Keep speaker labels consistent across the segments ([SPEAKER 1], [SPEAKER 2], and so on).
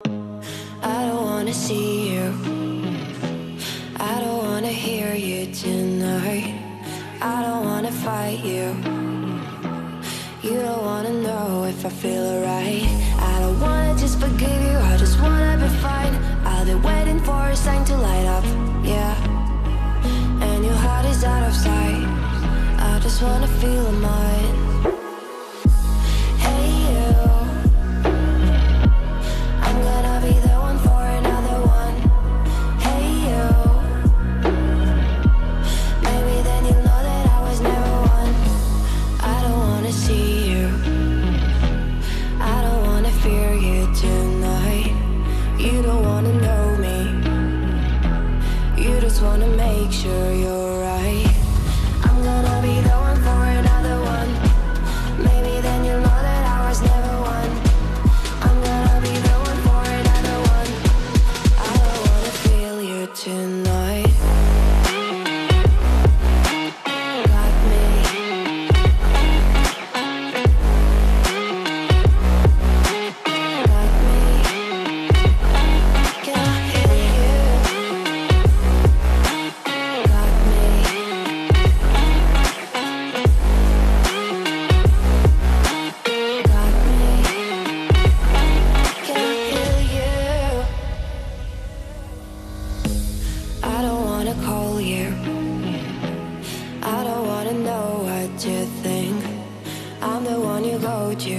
[SPEAKER 1] I don't wanna see you. I don't wanna hear you tonight. I don't wanna fight you. You don't wanna know if I feel alright. I don't wanna just forgive you, I just wanna be fine. I'll be waiting for a sign to light up, yeah. And your heart is out of sight. I just wanna feel mine. Hey you, I'm gonna be the one for another one. Hey you, maybe then you'll know that I was never one. I don't wanna see you, I don't wanna fear you tonight. You don't wanna know me, you just wanna make sure you're right. I'm gonna be the one for another one. Maybe then you'll know that I was never one. I'm gonna be the one for another one. I don't wanna feel you tonight. Got me. Got me. Can I hear you? Got me. Got me. Can I hear you? I don't wanna call you. I don't wanna know what you think. I'm the one you go to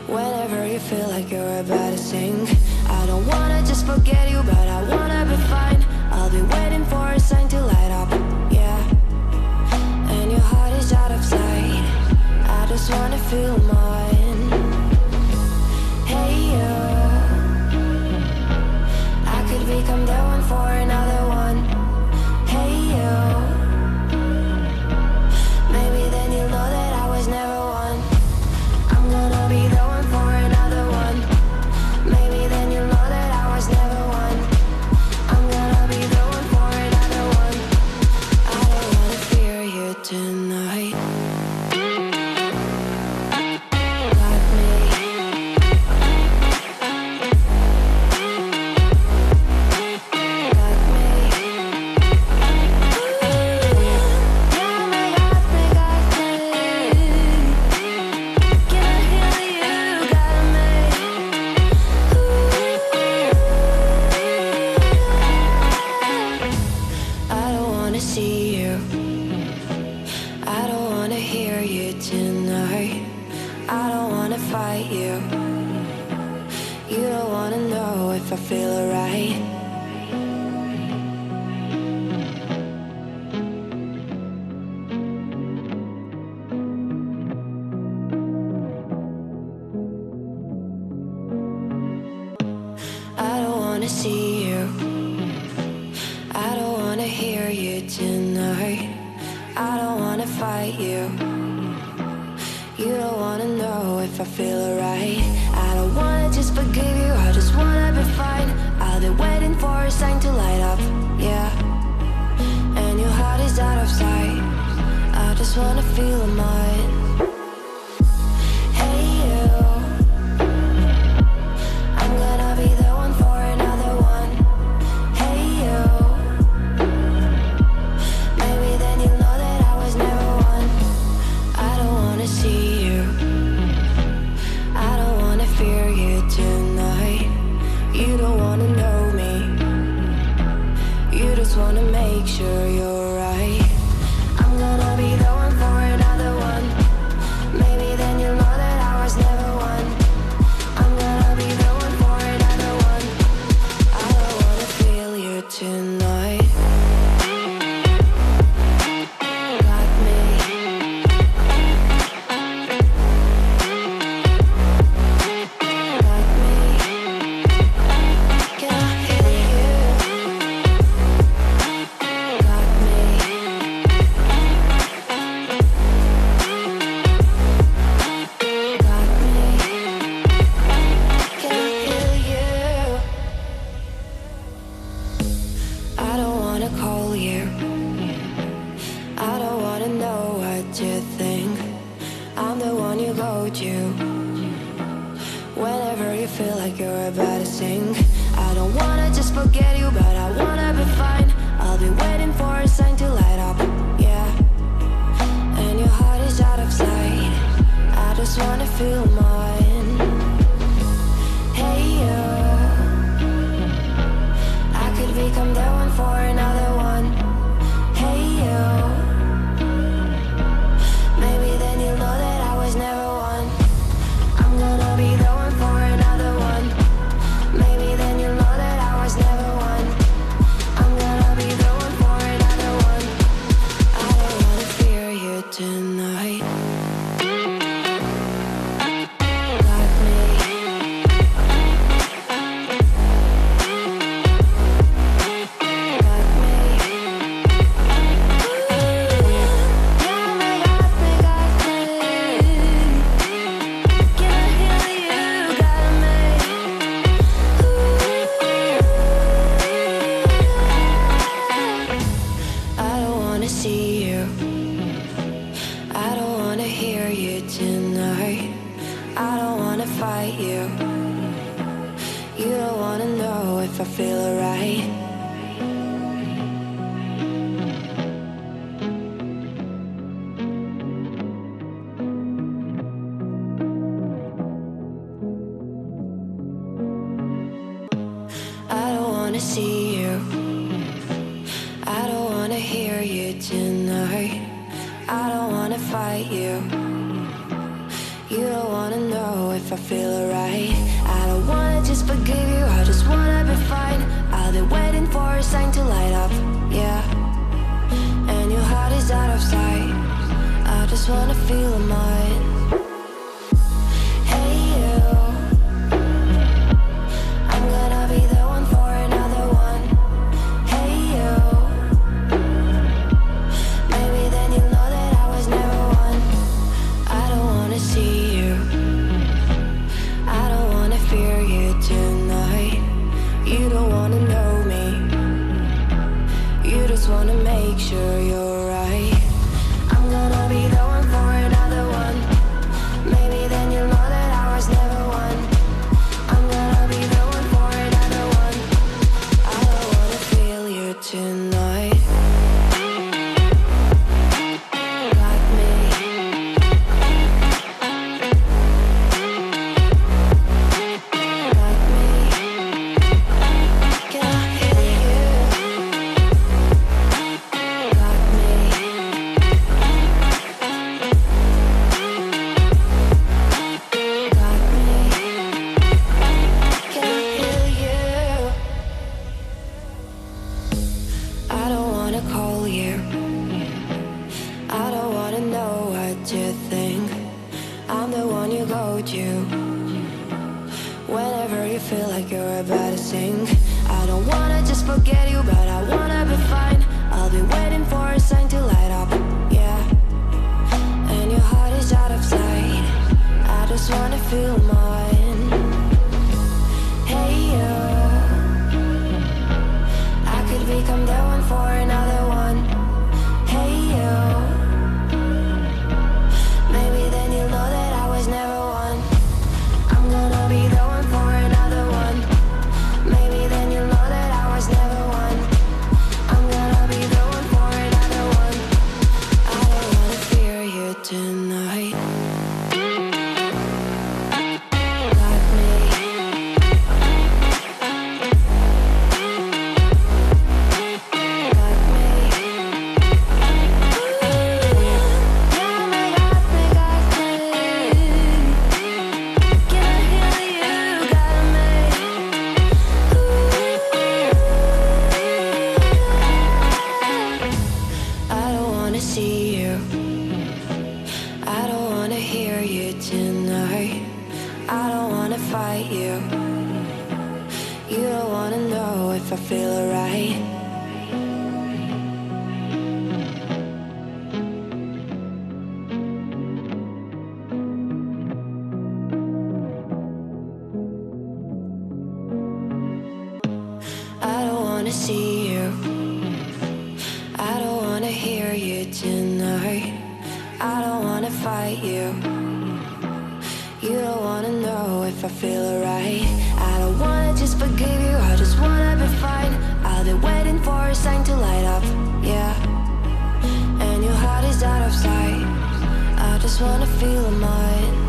[SPEAKER 1] whenever you feel like you're about to sink. I don't wanna just forget you, but I wanna be fine. I'll be waiting for a sign to light up, yeah. And your heart is out of sight. I just wanna feel mine. Hey you, I could become the one for another one. Hey you, maybe then you'll know that I was never one. I'm gonna be the one for another one. Maybe then you'll know that I was never one. I'm gonna be the one for another one. I don't wanna fear you tonight. Got me. Got me. Got me, got me, got me. Can I hear you? Got me. I don't wanna see you. I don't wanna hear you tonight. I don't wanna fight you. You don't wanna know if I feel alright. I don't wanna see you. I don't wanna hear you tonight. I don't wanna fight you. You don't wanna know if I feel alright. I don't wanna just forgive you, I just wanna be fine. I'll be waiting for a sign to light up, yeah. And your heart is out of sight. I just wanna feel mine. Hey you, I'm gonna be the one for another one. Hey you, maybe then you'll know that I was never one. I don't wanna see you, I don't wanna fear you tonight. You don't wanna know me, you just wanna make sure you're right. I'm gonna be the one for another one. sing. I don't wanna just forget you, but I wanna be fine. I'll be waiting for a sign to light up, yeah. And your heart is out of sight. I just wanna feel mine. Hey you, I could become the one for another one. Hey you, maybe then you'll know that I was never one. I'm gonna be the one for another one. Maybe then you'll know that I was never one. I'm gonna be the one for another one. I don't wanna fear you tonight. Got me. Got me. Yeah, me, got me, got me. Can I hear you? Got me. I don't wanna see you. I don't wanna hear you tonight. I don't wanna fight you. You don't wanna know if I feel alright. I don't wanna see you. I don't wanna hear you tonight. I don't wanna fight you. You don't wanna know if I feel alright. I don't wanna just forgive you, I just wanna be fine. I'll be waiting for a sign to light up, yeah. And your heart is out of sight. I just wanna feel mine. Hey you, I'm gonna be the one for another one. Hey you, maybe then you'll know that I was never one. I don't wanna see you. I don't wanna fear you tonight. You don't wanna know me. You just wanna make sure you're right. I'm gonna be the one for another one. Maybe then you'll know that I was never one. I'm gonna be the one for another one. I don't wanna feel you tonight. Got me. Got me. Can I hear you? Got me. Got me. Can I hear you? I don't wanna call you. I don't wanna know what you think. I'm the one you go to whenever you feel like you're about to sink. I don't wanna just forget you, but I wanna be fine. I'll be waiting for a sign to light up, yeah. And your heart is out of sight. I just wanna feel mine. Hey you, I could become the one for another one. Hey you, maybe then you'll know that I was never one. I'm gonna be the one for another one. Maybe then you'll know that I was never one. I'm gonna be the one for another one. I don't wanna fear you tonight. Got me. Got me. Yeah, me, got me, got me. Can I hear you? Got me. I don't wanna see you. I don't wanna hear you tonight. I don't wanna fight you. You don't wanna know if I feel alright. I don't wanna see you. I don't wanna hear you tonight. I don't wanna fight you. You don't wanna know if I feel alright. I don't wanna just just wanna feel mine.